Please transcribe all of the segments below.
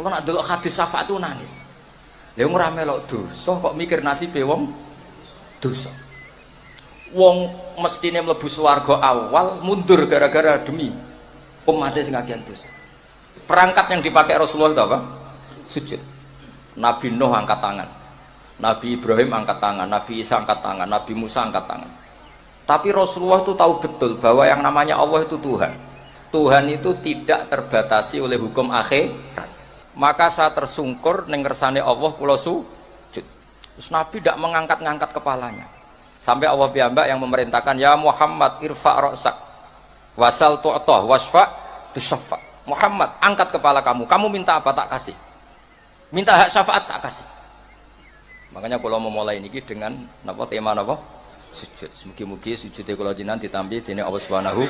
Kalau nak delok hadis syafaat itu nangis. Lha ora melok dosa kok mikir nasibe wong dosa. Wong mestine mlebu swarga awal mundur gara-gara demi umatnya sing kagian dosa. Perangkat yang dipakai Rasulullah itu apa? Sujud. Nabi Nuh angkat tangan, Nabi Ibrahim angkat tangan, Nabi Isa angkat tangan, Nabi Musa angkat tangan. Tapi Rasulullah itu tahu betul bahwa yang namanya Allah itu Tuhan. Tuhan itu tidak terbatasi oleh hukum akhirat. Maka saya tersungkur ning ngersane Allah kula sujud. Terus Nabi tidak mengangkat-ngangkat kepalanya. Sampai Allah piyambak yang memerintahkan, ya Muhammad irfa' ra'sak wasal tu'tah wasfa' tusaffa. Muhammad, angkat kepala kamu. Kamu minta apa tak kasih. Minta hak syafaat tak kasih. Makanya kalau mau mulai ini dengan napa tema napa? Sujud. Mugi-mugi sujudnya kula jenengan ditampi dening Allah Subhanahu.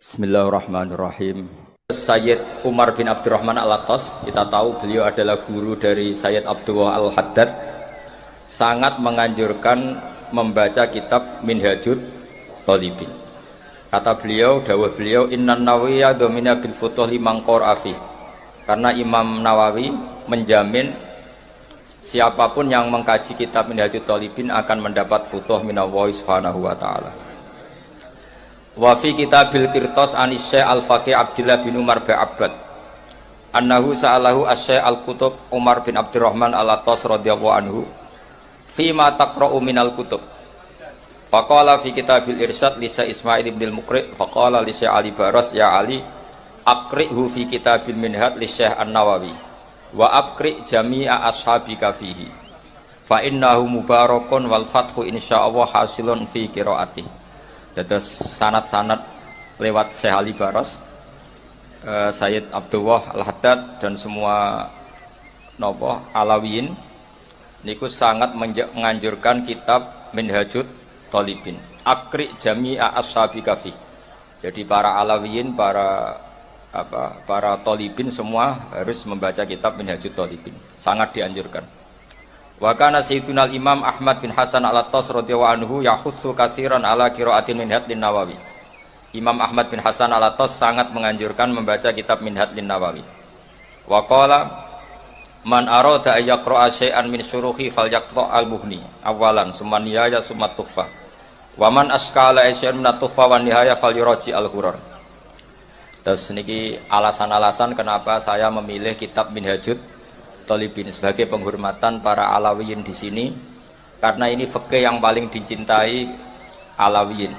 Bismillahirrahmanirrahim. Sayyid Umar bin Abdurrahman Al-Attas, kita tahu beliau adalah guru dari Sayyid Abdullah Al-Haddad, sangat menganjurkan membaca kitab Minhajut Thalibin. Kata beliau, dawuh beliau, Innan Nawawiyya domina bil futuh limang qur'afi. Karena Imam Nawawi menjamin siapapun yang mengkaji kitab Minhajut Thalibin akan mendapat futuh minallahi subhanahu wa ta'ala. Wa fi kitabil Qirtas an Syekh Al-Faqih Abdullah bin Umar bin Abbad annahu sa'alahu Asy-Syaikh Al-Qutub Umar bin Abdurrahman Al-Attas radhiyallahu anhu fi ma taqra'u minal kutub. Faqala fi kitabil Irsyad li Syekh Ismail bin Al-Muqri faqala li Syekh Ali Baras ya Ali aqri'hu fi kitabil Minhaj li Syekh An-Nawawi wa aqri' jami'a ashabika fihi fa innahu mubarakun wal fathu insyaallah hasilun fi qiraatih. Dados sanad-sanad lewat Syekh Ali Baras, Sayyid Abdullah Al-Haddad dan semua nopo Alawiyin niku sangat menganjurkan kitab Minhajut Thalibin. Akri jami'a ashabika fi. Jadi para Alawiyin, para Thalibin semua harus membaca kitab Minhajut Thalibin. Sangat dianjurkan. Wa kana sayyiduna Imam Ahmad bin Hasan Al-Attas radhiyallahu anhu yakhussu katsiran ala qiraatin Minhaj lin-Nawawi. Imam Ahmad bin Hasan Al-Attas sangat menganjurkan membaca kitab Minhaj lin-Nawawi. Wa qala man arada ay yaqra'a syai'an min syuruhi falyaqra' al-Mughni awalan summa nihaya summa tuhfa. Wa man askala syai'an min tuhfa wa nihaya falyuraji al-Ghurrar. Terus niki alasan-alasan kenapa saya memilih kitab Minhajut Thalibin sebagai penghormatan para Alawiyin di sini, karena ini fikih yang paling dicintai Alawiyin.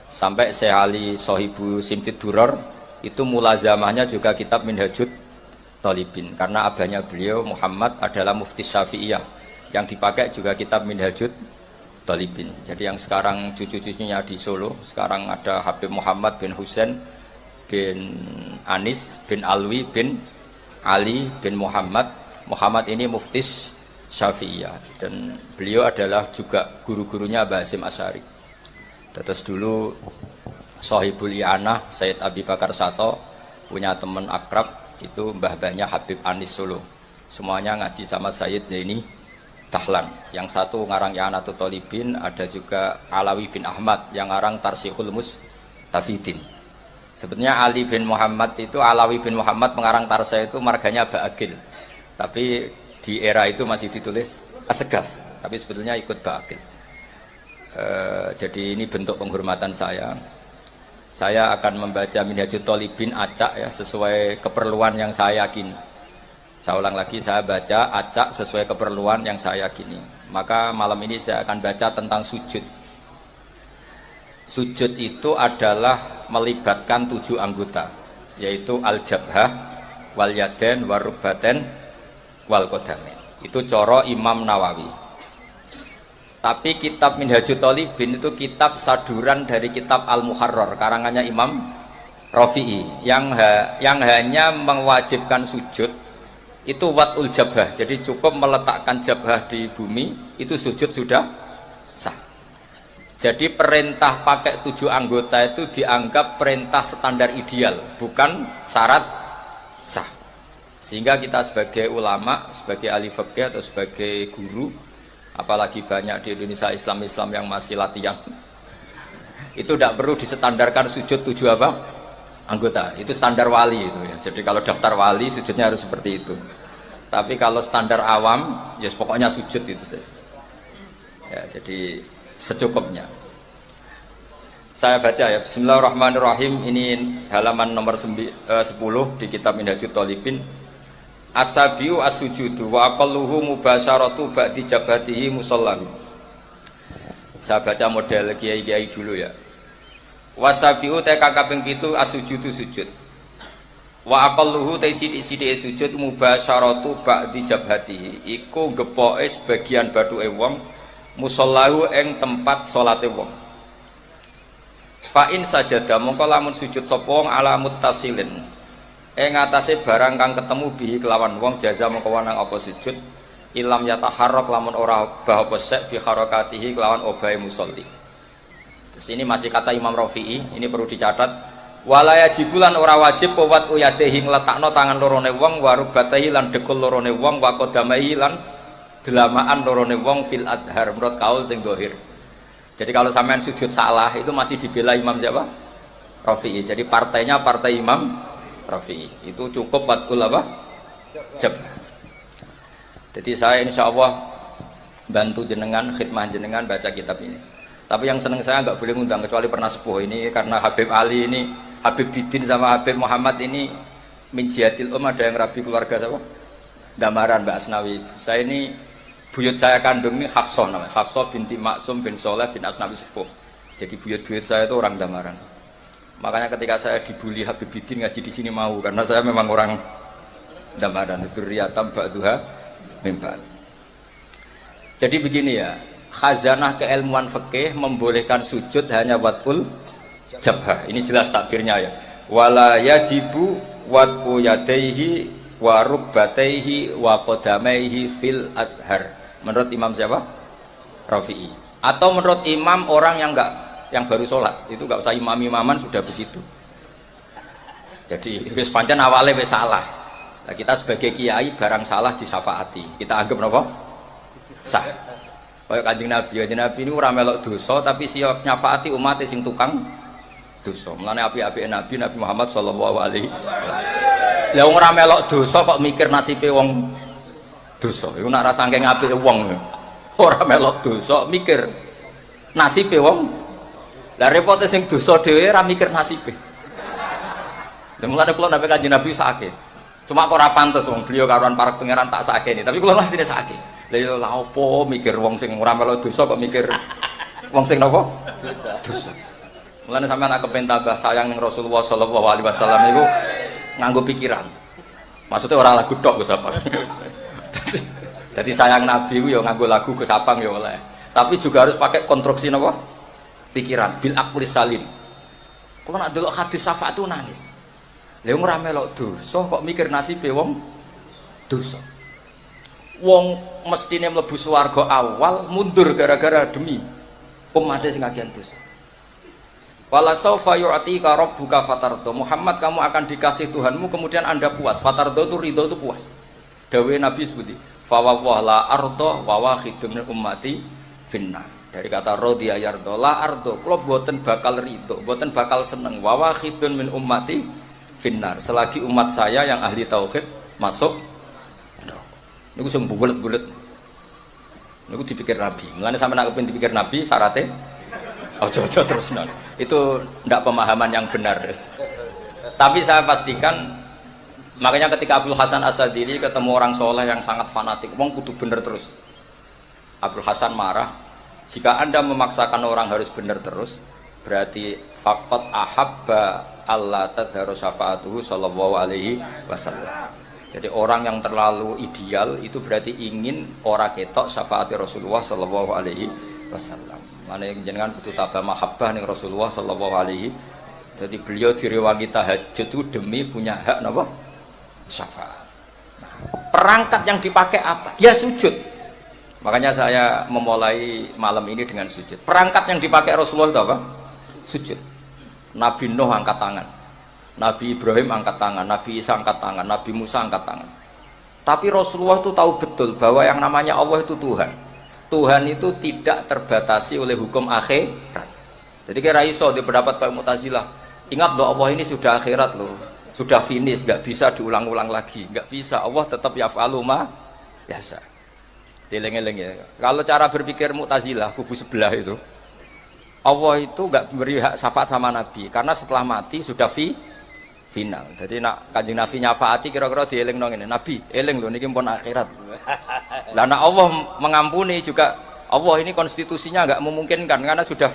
Sampai Syekh Ali Sohibu Simfid Duror itu mulazamahnya juga kitab Minhajut Thalibin, karena abahnya beliau Muhammad adalah mufti Syafi'iyah, yang dipakai juga kitab Minhajut Thalibin. Jadi yang sekarang cucu-cucunya di Solo, sekarang ada Habib Muhammad bin Husain bin Anis bin Alwi bin Ali bin Muhammad. Muhammad ini muftis Syafi'iyah dan beliau adalah juga guru-gurunya Mbah Hasyim Asy'ari. Terus dulu Sohibul I'anah Sayyid Abi Bakar Sato punya teman akrab itu mbah-mbahnya Habib Anis Solo. Semuanya ngaji sama Sayyid Zaini Dahlan. Yang satu ngarang I'anatul Thalibin, ada juga Alawi bin Ahmad yang ngarang Tarsihul Mustafidin. Sebenarnya Ali bin Muhammad itu, Alawi bin Muhammad pengarang Tarsa itu marganya Ba'agil, tapi di era itu masih ditulis Asegaf, tapi sebetulnya ikut Ba'agil. Jadi ini bentuk penghormatan saya akan membaca Minhajut Thalibin acak ya, sesuai keperluan yang saya yakini. Saya ulang lagi, saya baca acak sesuai keperluan yang saya yakini. Maka malam ini saya akan baca tentang sujud. Sujud itu adalah melibatkan 7 anggota, yaitu al-jabhah, wal yadain, wal rukbatain, wal qadamain. Itu coro Imam Nawawi. Tapi kitab Minhajut Thalibin itu kitab saduran dari kitab Al-Muharrar karangannya Imam Rafi'i yang hanya mewajibkan sujud itu watul jabhah. Jadi cukup meletakkan jabhah di bumi itu sujud sudah sah. Jadi perintah pakai 7 anggota itu dianggap perintah standar ideal, bukan syarat sah. Sehingga kita sebagai ulama, sebagai ahli fikih atau sebagai guru, apalagi banyak di Indonesia Islam yang masih latihan, Itu tidak perlu distandarkan sujud 7 apa? Anggota. Itu standar wali itu ya. Jadi kalau daftar wali sujudnya harus seperti itu. Tapi kalau standar awam, ya pokoknya sujud itu saja. Ya, jadi secukupnya. Saya baca ya. Bismillahirrahmanirrahim. Ini halaman nomor 10 di kitab Minhajut Thalibin. Asabiu as-sujudu wa aqalluhu mubasyaratu ba'di jabatihi musallahu. Saya baca model kiai-kiai dulu ya. Wasabiu te kaping 7 as-sujudu sujud. Wa aqalluhu te sithik-sithike sujud mubasyaratu ba'di jabatihi. Iku gepoke sebagian bathuke wong musallahu ing tempat salate wong. Fa in sajada mongko lamun sujud sapa wong ala muttasilin ing atase barang kang ketemu bihi kelawan wong jaza mongko wanang apa sujud ilam yataharrak lamun ora obah apa sek bi harakatihi kelawan obahe musolli. Terus ini masih kata Imam Rafi'i, ini perlu dicatat. Wala yajibulan ora wajib wat uyadehi ngletakno tangan lorone wong warubatahi lan dekul lorone wong wa qadamaihi lan delamaan lorone wong fil adhar menurut kaul sing zahir. Jadi kalau sampean sujud salah itu masih dibela Imam siapa? Rafi'i. Jadi partainya partai Imam Rafi'i. Itu cukup watkul apa? Jabah. Jadi saya insya Allah bantu jenengan, khidmah jenengan baca kitab ini. Tapi yang seneng saya nggak boleh ngundang kecuali pernah sepuh ini karena Habib Ali ini, Habib Bidin sama Habib Muhammad ini min jihatil ada yang rabi keluarga siapa? Damaran Mbak Asnawi. Saya ini buyut saya kandung ini Hafsah namanya, Hafsah binti Maksum bin Soleh bin Asnawi sepuh. Jadi buyut-buyut saya itu orang Damaran. Makanya ketika saya dibully Habib Bidin ngaji di sini mau karena saya memang orang Damaran. Dzurriyatam ba'duha min ba'd. Jadi begini ya, khazanah keilmuan fikih membolehkan sujud hanya watul jabhah. Ini jelas takbirnya ya. Wala yajibu wat'u yadaihi wa rubbataihi wa qadamaihi fil adhar. Menurut Imam siapa? Rafi'i. Atau menurut imam orang yang baru sholat itu nggak usah imam-imaman sudah begitu. Jadi wis pancen awale wis salah. Nah, kita sebagai kiai barang salah disyafaati. Kita anggap apa? Sah. Kayak Kanjeng Nabi ini ora melok dosa tapi siap nyafaati umat sing tukang dosa. Mulane apik-apike Nabi Muhammad sallallahu alaihi wasallam. Lah wong ora melok dosa kok mikir nasibe wong dosa. Iku nek ora saking apike wong. Ora melok dosa mikir nasibe wong. Lah repote sing dosa dhewe ora mikir nasibe. Lah mulane kula nek Kanjeng Nabi sakit. Cuma kok ora pantes wong beliau karuan para pangeran tak sakene, tapi kula mesti sakit. Lha opo mikir wong sing ora melok dosa kok mikir wong sing napa? Dosa. Mulane sampean aku kepen tambah sayang ning Rasulullah sallallahu alaihi wasallam niku nganggo pikiran. Maksudnya ora lagu tok Gus Apang. Jadi sayang Nabi ku ya nganggo lagu Gus Apang ya oleh. Tapi juga harus pakai konstruksi napa? Pikiran bil aqlis salim. Kalau nak delok hadis syafaat itu nangis. Lha wong ora melok dosa kok mikir nasibe wong dosa. Wong mestine mlebu swarga awal mundur gara-gara demi umatnya sing kagian dosa. Wala saufa yu'tika rabbuka fatardo. Muhammad kamu akan dikasih Tuhanmu kemudian Anda puas. Fatardo itu ridho itu puas. Dawe Nabi seperti fa wa la ardo wa wakhidun min ummati finnar. Dari kata radiya yardo la ardo, kula mboten bakal ridho, mboten bakal seneng. Wa wakhidun min ummati finnar. Selagi umat saya yang ahli tauhid masuk niku sing bulet-bulet. Niku dipikir Nabi. Mulane sampeyan nek kepengin dipikir Nabi syaratnya ojo-ojo terus non. Itu ndak pemahaman yang benar. Tapi saya pastikan makanya ketika Abdul Hasan As-Sadili ketemu orang soleh yang sangat fanatik, wong kudu bener terus. Abdul Hasan marah, jika Anda memaksakan orang harus bener terus, berarti faqat ahabba Allah tadharu syafaatuhu sallallahu alaihi wasallam. Jadi orang yang terlalu ideal itu berarti ingin orang ketok syafaat Rasulullah sallallahu alaihi wasallam. Mana yang jenengan butuh tabah mahabbah ning Rasulullah sallallahu alaihi. Jadi beliau direwangi tahajud itu demi punya hak napa? Syafaat. Nah, perangkat yang dipakai apa? Ya sujud. Makanya saya memulai malam ini dengan sujud. Perangkat yang dipakai Rasulullah itu apa? Sujud. Nabi Nuh angkat tangan. Nabi Ibrahim angkat tangan, Nabi Isa angkat tangan, Nabi Musa angkat tangan. Tapi Rasulullah itu tahu betul bahwa yang namanya Allah itu Tuhan. Tuhan itu tidak terbatasi oleh hukum akhirat. Jadi kira iso di pendapat kayak Mu'tazilah. Ingat loh, Allah ini sudah akhirat loh, sudah finish, nggak bisa diulang-ulang lagi, nggak bisa. Allah tetap yaf'alu ma yasha. Dileng-eleng ya. Kalau cara berpikir Mu'tazilah kubu sebelah itu, Allah itu nggak beri hak syafaat sama Nabi karena setelah mati sudah final. Jadi nak Kanjeng Nabi nyafaati kira-kira dieling nong ini. Nabi, eling loh niki pun akhirat. Lah nak Allah mengampuni juga, Allah ini konstitusinya nggak memungkinkan karena sudah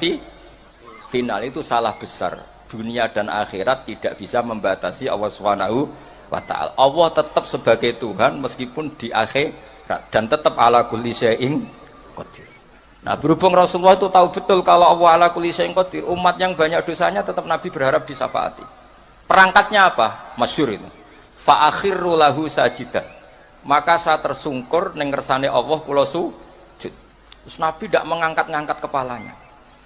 final. Itu salah besar. Dunia dan akhirat tidak bisa membatasi Allah Subhanahu wa ta'ala. Allah tetap sebagai Tuhan meskipun di akhirat dan tetap ala kulli syai'in qadir. Nah, berhubung Rasulullah itu tahu betul kalau Allah ala kulli syai'in qadir, umat yang banyak dosanya tetap Nabi berharap disyafaati. Perangkatnya apa? Masyhur itu. Fa akhirru lahu sajidan. Maka saya tersungkur ning ngersane Allah kula sujud. Terus Nabi tidak mengangkat-ngangkat kepalanya.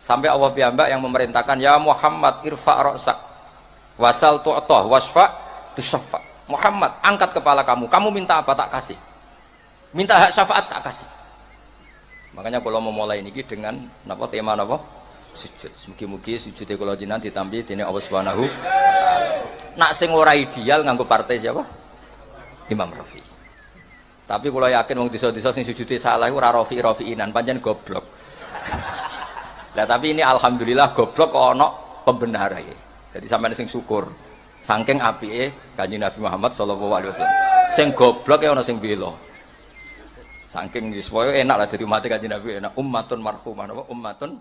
Sampai Allah piyambak yang memerintahkan, ya Muhammad irfa' ra'sak wasal tu'tah wasfa' tusyaffa'. Muhammad, angkat kepala kamu minta apa tak kasih, minta hak syafaat tak kasih. Makanya kalau mau mulai ini dengan napa tema napa sujud, mugi-mugi sujudnya kalau jinan ditampi dene Allah Subhanahu wa ta'ala. Nak sing ora ideal nganggo partai siapa? Imam Rafi'i. Tapi kalau yakin wong desa-desa sing sujudnya salah ora Rafi'inan pancen goblok. Nah, tapi ini alhamdulillah goblok kok ana pembenaran. Jadi sampeyan sing syukur. Saking apike Kanjeng Nabi Muhammad sallallahu alaihi wasallam. Sing goblok ya ana sing bela. Saking wis enak lah dadi umat Kanjeng Nabi enak ummatun marhumah, ummatun